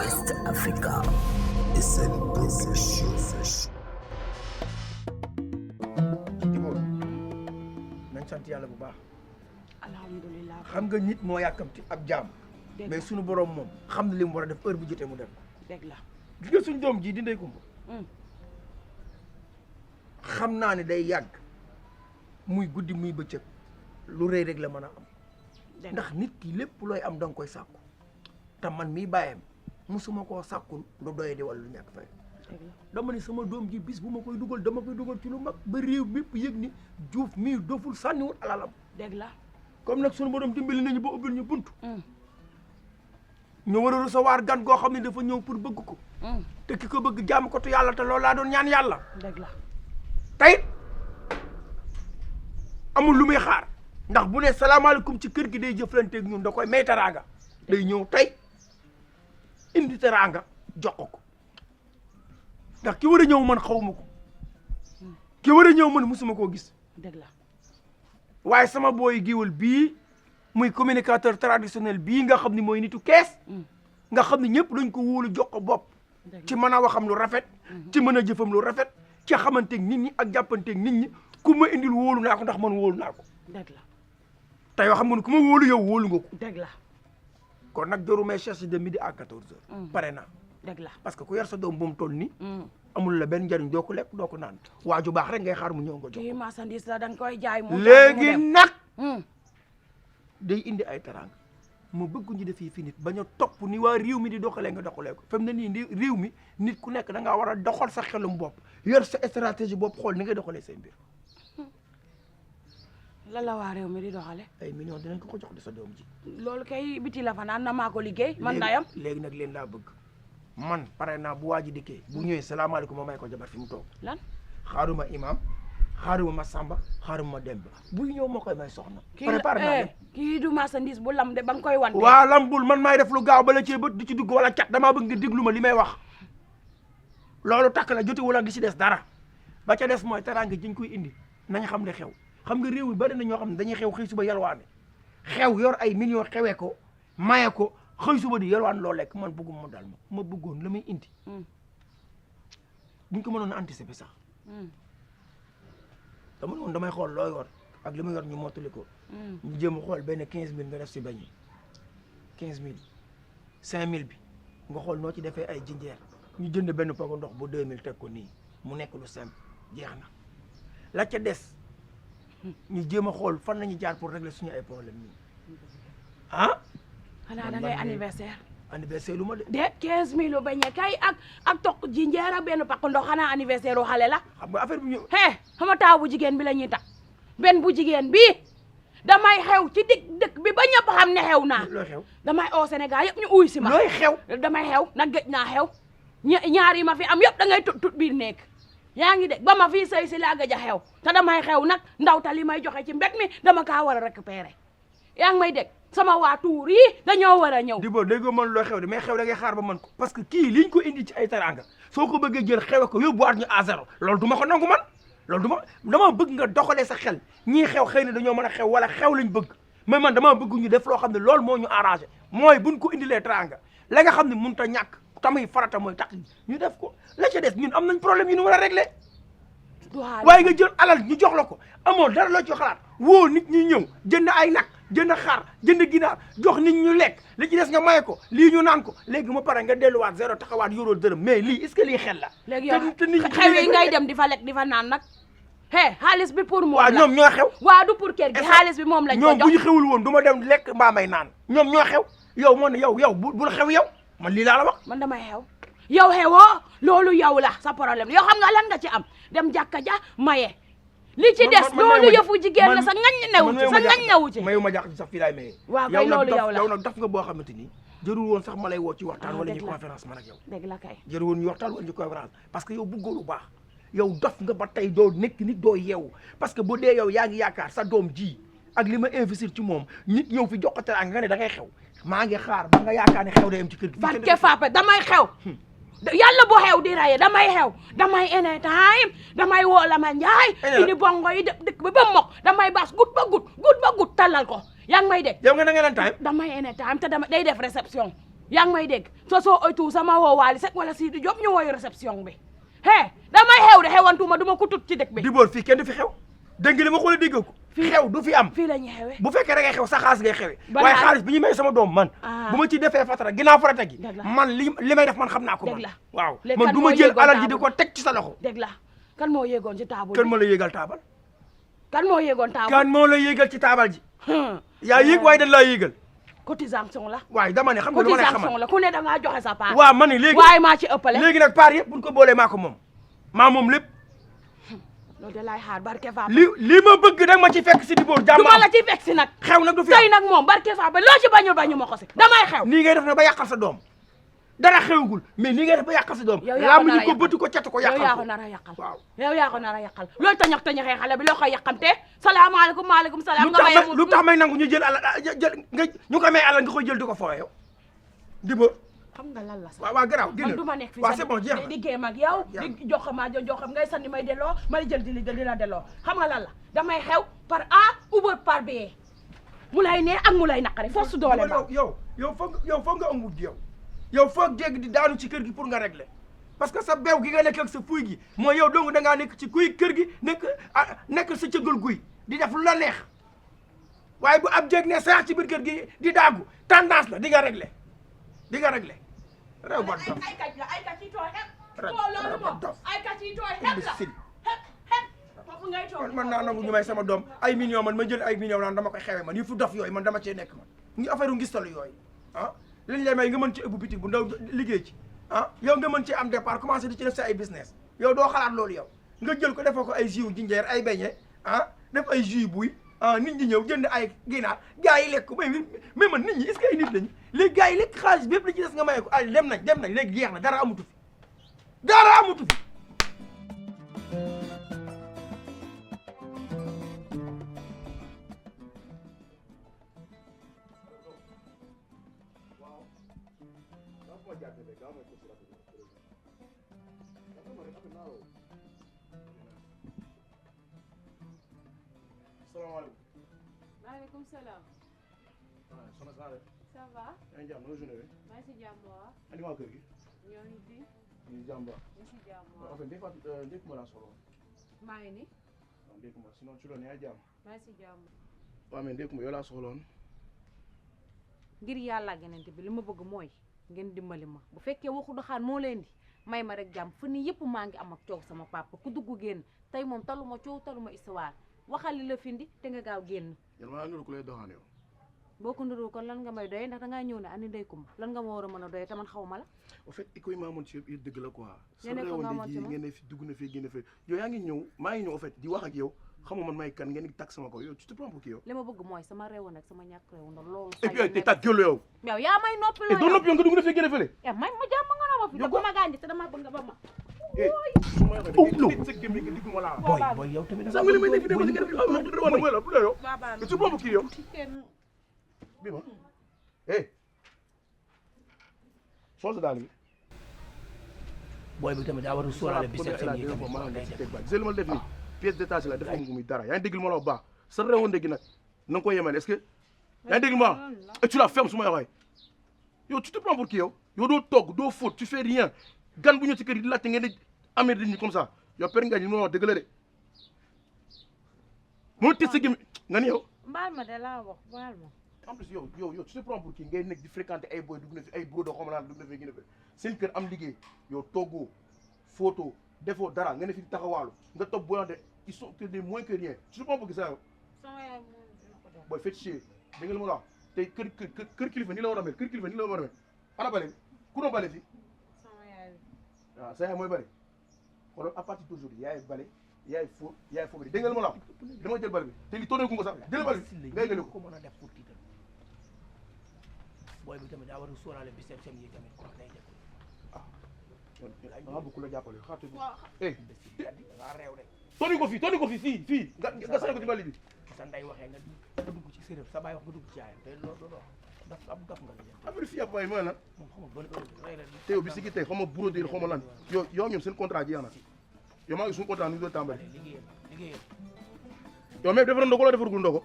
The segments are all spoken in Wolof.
West Africa. SN Production. Dibor nañ sant yàlla bu baax. alhamdulilah. xam nga nit moo yàkkamti ab jaam. mais sunu borom moom xam na li mu war a def heure bu jotee mu def. dëgg la. gis nga suñu doom ji di Ndeye Coumba. xam naa ne day yàgg muy guddi muy bëccëg lu rëy rek la mën a am. ndax nit ki lépp looy am da nga koy sàkku te man mii bàyyam musuma koo sàkkul lu doy di wala lu ñàkk fay. dama ne sama doom ji bis bu ma koy dugal dama koy dugal ci lu mag ba réew mépp yëg ni Diouf mii doful sànniwul alalam. dëgg la. comme nag sunu borom dimbali nañu ba ubbil ñu buntu. ñu war a recevoir gan goo xam ne dafa ñëw pour bëgg ko. te ki ko bëgg jàmm ko tu yàlla te loolu laa doon ñaan yàlla. dëgg la. tey amul lu muy xaar ndax bu ne salaamaaleykum ci kër gi day jëflanteeg ñun da koy may teraanga day ñëw tey indi teraanga jox ko ndax ki war a ñëw man xawma ko ki war a ñëw man musuma koo gis. dëgg la. waaye sama booy giwul bii muy communicateur traditionnel bii nga xam ni mooy nitu kees nga xam ne ñëpp dañ ko wóolu jox ko bopp ci mën a waxam lu rafet ci mën a jëfam lu rafet ci xamanteeg nit ñi ak jàppanteeg nit ñi ku ma indil wóolu naa ko ndax man wóolu naa ko. dëgg la. te yoo xam nga ne ku ma wóolu yow wóolu nga ko. dëgg la. kon nag jarul may chercher de midi à 14h. pare naa. dëgg la. parce que ku yar sa doom bu mu toll nii. amul la benn njariñ doo ko lekk doo ko naan waa ju baax rek ngay xaar mu ñëw nga jox kii marchandise la da nga koy jaay. mu léegi nag. day indi ay teraanga ma bëgg ñu def fi nit bañ a topp ni waa réew mi di doxalee nga doxalee ko fam ne nii réew mi nit ku nekk da ngaa war a doxal sa xelum bopp yor sa stratégie bopp xool ni nga doxalee say mbir. lan la waa réew mi di doxale ay millions dinañ ko jox di sa doom ji. loolu kay biti la fa naan na maa ko liggéey. man dayam léegi nag leen laa bëgg man pare naa bu waa ji dikkee bu ñëwee salaamaaleykum ma may ko jabar fi mu toog. lan xaaruma imam xaaruma ma Samba xaaruma ma Demba buy ñëw ma koy may soxna. préparé naa lépp kii du marchandise bu lam de ba nga koy wan. waa lambul man maay def lu gaaw bala cee bët di ci dugg wala cat damaa bëgg nga déglu ma li may wax loolu takk la jotewul ak di ci des dara ba ca des mooy teraanga jiñ koy indi nañ xam ne xew xam nga réew mi bari na ñoo xam ne dañuy xew xëy suba yalwaane xew yor ay millions xewee ko maye ko xëy suba di yalwaan loo lekk man bëgguma mu dal ma bëggoon la may indi buñ ko mënoon a anticiper sax dama ne woon damay xool loo yor ak li ma yor ñu mottali ko ñu jéem a xool benn 15000 nga def si bañ 15000 5000 bi nga xool noo ci defee ay jinjeer ñu jënd benn pago ndox bu 2000 teg ko nii mu nekk lu simple jeex na la ca des ñu jéem a xool fan la ñuy jaar pour régler suñu ay problème nii ah. xanaa da ngay anniversaire. anniversaire lu ma de. de 15000 bañe kay ak toq jinjeer ak benn pago ndox xanaa anniversaire u xale la. xam nga affaire bi ñu. xama taaw bu jigéen bi la ñuy tax benn bu jigéen bi damay xew ci dëkk bi ba ñëpp xam ne xew naa. looy xew damay oo Sénégal yëpp ñu uy si ma. looy xew damay xew nag gëj naa xew ñaar yi ma fi am yëpp da ngay tut biir nekk yaa ngi dégg ba ma fii sëy si laa gëj a xew te damay xew nag ndaw ta li may joxe ci mbég mi dama kaa war a récupérer yaa ngi may dégg sama waa tuur yi dañoo war a ñëw. di boobu déggoo mën looy xew de mais xew da ngay xaar ba mën ko parce que kii liñ ko indi ci ay teraanga soo ko bëggee jël xewe ko yóbbuwaat ñu à zéro loolu du ma ko nangu man loolu dama bëgg nga doxalee sa xel ñii xew xëy na dañoo mën a xew wala xew lañ bëgg mais man dama bëgg ñu def loo xam ne loolu moo ñu arrangé mooy buñ ko indilee teraanga la nga xam ne mënut a ñàkk tamuy farata mooy tax ñu def ko la ca des ñun am nañ problème yu ñu war a réglé waaye nga jël alal ñu jox la ko amoo dara loo ci xalaat woo nit ñi ñëw jënd ay nag jënd xar jënd ginaar jox nit ñu lekk li ci des nga maye ko lii ñu naan ko léegi mu pare nga delluwaat zéro taxawaat yoroo dërëm mais lii est-ce que lii xel la. léegi yow xew yi ngay dem di fa lekk di fa naan nag xaalis bi pour moom la waaw ñoom ñoo xew. waaw du pour kër gi xaalis bi moom lañ ko jox ñoom bu ñu xewul woon du ma dem lekk mbaa may naan ñoom ñoo xew yow moo ne yow bul xew yow man lii laa la wax. man damay xew yow xewoo loolu yow la sa problème yow xam nga lan nga ci am dem jàkka ja maye. li ci des loolu yëfu jigéen la sa ngañ newu ci mayu ma jàkk ci sax fii laay maye. waaw kay loolu yow la yow nag daf nga boo xamante ni jërul woon sax ma lay woo ci waxtaan wala ñu conférence man ak yow. dëgg la kay jërul woon ñu waxtaan wala ñu conférence parce que yow bëggoo lu baax yow dof nga ba tey doo nekk nit doo yeewu parce que bu dee yow yaa ngi yaakaar sa doom ji ak li ma investir ci moom nit ñëw fi jox ko teraanga nga ne da ngay xew maa ngi xaar ba nga yaakaar ne xew day am ci kër gi. barke Fape damay xew yàlla bu xew di raye damay xew damay anytime damay woo la ma njaay indi bongo yi dëkk bi ba mokk damay baas gut ba gut tallal ko yaa ngi may dégg yow nga na nga time damay anytime te day def réception yaa ngi may dégg soo oytu sama woo Waly Seck wala Sidi Diop ñu woyu réception bi hee damay xew de xewantuma duma ko tut ci dëkk bi Dibor fii kenn du fi xew dégg li ma xool dégg ko fii xew du fi am fii la ñuy xewee bu fekkee da ngay xew sa xaalis ngay xewe Ban waaye xaalis? xaalis bi ñu may sama doom man bu ma ci defee fatara ginnaaw farata gi Dëgg la. man li may def man xam naa ko man Dëgg la. waaw Léegi man kan du moo ma jël yëgoon alal ji di table? ko teg ci sa loxo dégg la kan moo yéegoon ci taabal kan bi moo la yéegal taabal kan moo yéegoon taabal kan moo la yéegal ci taabal ji yaa yéeg waaye dañ laa yéegal cotisation la waaye dama ne xam nga dama lay cotisation xamal la ku ne da ngaa joxe sa part waaw man ni léegi waaye maa ci ëppale léegi nag part yëpp buñ ko boolee maa ko moom maa moom lépp loolu de laay xaar barke fa li ma bëgg nag ma ci fekk si Dibor jàmm du ma la ci fekk si nag xew nag du fi tey nag moom barke fa ba loo ci bañul bañu ma ko si damay xew nii ngay def na ba yàqal sa doom dara xewugul mais nii ngay def ba yàqal sa doom yow yaa ko làmb nar a ñu ko yàqal. bëtu ko catu ko yow yaa yàqal ko ko nar a yàqal waaw yow yaa ko nar a yàqal looy tañax tañaxee xale bi loo koy yàqamtee salaamaaleykum maaleykum salaam nga may lu tax may nangu ñu jël alal jël nga ñu ko may alal nga koy jël di ko foowe yow Dibor xam nga lan la sax waaw garaaw man génn du ma nekk fi waaw c'est bon jeex na di géem ak yow jeex di jox ma joxam ngay sànni may delloo ma jël di la delloo xam nga lan la damay xew par A ou par B mu lay nee ak mu lay naqari force doole ba yow foog nga ëmbut yow foog jégg di daanu ci kër gi pour nga régler parce que sa beew gi nga nekk ak sa fuy gi mooy yow dong da ngaa nekk ci kuy kër gi nekk sa cëggal guy di def lu la neex waaye bu ab jégg ne sax ci biir kër gi di daagu tendance la di nga régler réew ba dof ay kàcc la ay kàcc yi tooy xep Rek, loolu rek ba moom dof. ay kàcc yi tooy xep la imbécile. xep foofu ngay toog man naa nangu ñu may sama doom ay millions man ma jël ay millions naan dama koy xewe man yi fu dof yooyu man dama cee nekk man ngi affaire u ngistalu yooyu ah liñ lay may nga mën ci ëbbu bitig bu ndaw liggéey ci ah yow nga mën ci am départ commencé di ci def sa ay business yow doo xalaat loolu yow nga jël ko defoo ko ay jus jinjeer ay beñe ah def ay jus buy ah nit ñi ñëw jënd ay ginaar gars yi lekk ko mais man nit ñi est-ce que ay nit lañu léegi gars yi lekk xaalis bépp la ci des nga maye ko ay dem nañ léegi jeex na dara amutu fi salaamaaleykum. maaleykum salaam. soxna Saare. ça va. yaa ngi jàmm naka journée bi. maa ngi si jàmm waa. ani waa kër gi. ñoo ngi fi. ñu ngi jàmm ba. ñu si jàmm waa. en fait ndékku ma laa soxla woon. maa ngi ni. waaw ndékku ma sinon ci loolu yaa ngi jàmm. maa ngi si jàmm. waaw mais ndékku ma yow laa soxla woon. ngir yàlla ak yeneen bi li ma bëgg mooy ngeen dimbali ma bu fekkee waxu doxaan moo leen di may ma rek jàmm fan yii yëpp maa ngi am ak coow sama papa ku dugg génn tey moom taluma coow taluma histoire waxal li la findi te nga gaaw génn. yéen maa ngi ku lay doxaan yow. boo ko nduroo kon lan nga may doyee ndax dangaa ñëw ne ani ndey kumba lan nga ma war a mën a doyee te man xaw ma la. au fait iko yi maa moon ci yëpp dëgg la quoi. nee na ko nga amoon ci sa ngeen ne fi dugg na fii génn fii yow yaa ngi ñëw maa ngi ñëw au fait di wax ak yow xam nga man may kan ngeen di tag sama ko yow tu te prends pour qui yow. li ma bëgg mooy sama réew nag sama ñàkk réew ndax loolu. et puis te tag gëllu yow. yow yaa may noppi et doo noppi yow nga dugg na fii génn fële. may ma jàmm nga na ma fi te bu ma gaañ te dama bëgg nga ba ma. boy yow tamit Baba tu prends pour qui yow. bi ma soose daal bi. booy bi tamit daa war a sóoraale bi seen yi tamit ma def ni pièce détachée la def ma muy dara yaa ngi dégg ma la baax sa réewoon dégg nag na nga koy yemale est-ce que yaa ngi dégg ma et tu la fermes su ma waxee yow tu te prends pour qui yow doo togg doo fóot tu fais rien gan bu ñëw ci kër yi di laajte ngeen di amee nit ñi comme ça yow per nga ñu ma wax dëgg la de moo tëj sa gémmi nga ni yow baal ma de laa wax baal ma. en plus yow tu te prends pour qui ngay nekk di fréquenter ay boy dugg na fi ay bureau de xaw ma naan dugg na fi gën a fi seen kër am liggéey yow toggoo photo defoo dara nga ne fi taxawaalu nga toog boo de ils sont que des moins que rien tu te prends pour qui ça yow. sama yaay moom dina ko def. booy fekk ci da nga la ma la wax tey kër kilifa ni la war a mel kër kilifa ni la war a mel ana bale bi ku doon bale fii sama yaay. waaw sa yaay mooy bale xoolal à partir d'aujourd'hui yaay bale yaay fóot yaay fóot dégg nga la ma la wax dama jël bale bi te li tourné gu ko sax jël bale bi ngay gële ko mën a def pour tiital booy bi tamit daa war a sóoraale bi seen yi tamit ko day def ah beaucoup la jàppale xaatu eh nga réew de toni ko fi fii nga sànni ko ci bali bi sa nday waxee nga dugg ci séeréer sa baay wax nga dugg ci yaayam te loolu daf am daf nga la affaire fii ab bay mooy lan moom xam nga ban heure te yow bi si gi tey xaw ma bureau de xaw ma lan yow ñoom seen contrat jeex na yow maa ngi suñu contrat ñu doon tàmbali liggéeyam yow même defar ndogo la defaragul ndogo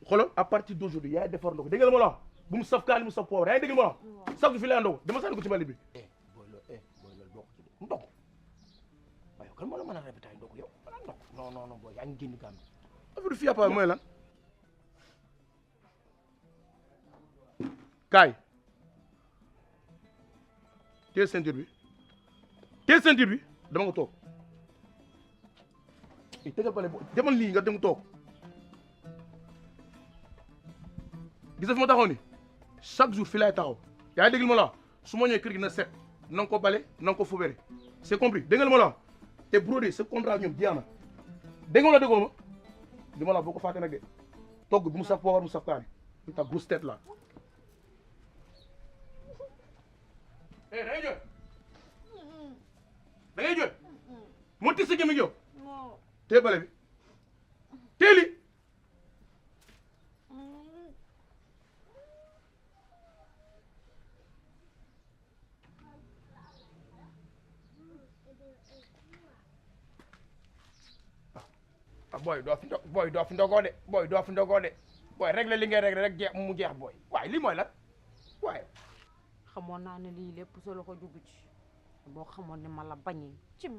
xoolal à partir d'aujourd'hui yaay defar ndogo dégg nga la ma la wax bu mu saf kaani mu saf poobar yaa ngi dégg ma wax sax fi lay ndogu dama sànni ko ci mali bi booy loolu bokk ci de mu ndog waaye kan moo la mën a répété ay ndog yow wala ndog non booy yaa ngi génn gàmm affaire fii apa mooy lan kaay téye ceinture bi dama nga toog tegal bale demal lii nga dem toog gis nga fi ma taxaw ni chaque jour fii laay taxaw yaa ngi dégg ma la su ma ñëwee kër gi na set na nga ko bale na nga ko fubere c'est compris dégg nga ma la te brodé ce contrat ñoom jeex na dégg nga la déggoo ma li ma la boo ko fàtte nag de togg bi mu saf poobar mu saf kaani ñu ta grosse tête la da ngay jot da ngay jot moo tis sa gémmiñ yow tee bale bi teeli booy doo fi ndogoo de booy réglé li ngay réglé rek jeex mu jeex booy waaye lii mooy lan waaye xamoon naa ne lii lépp sa loxo jugu ci boo xamoon ne ma la bañee cim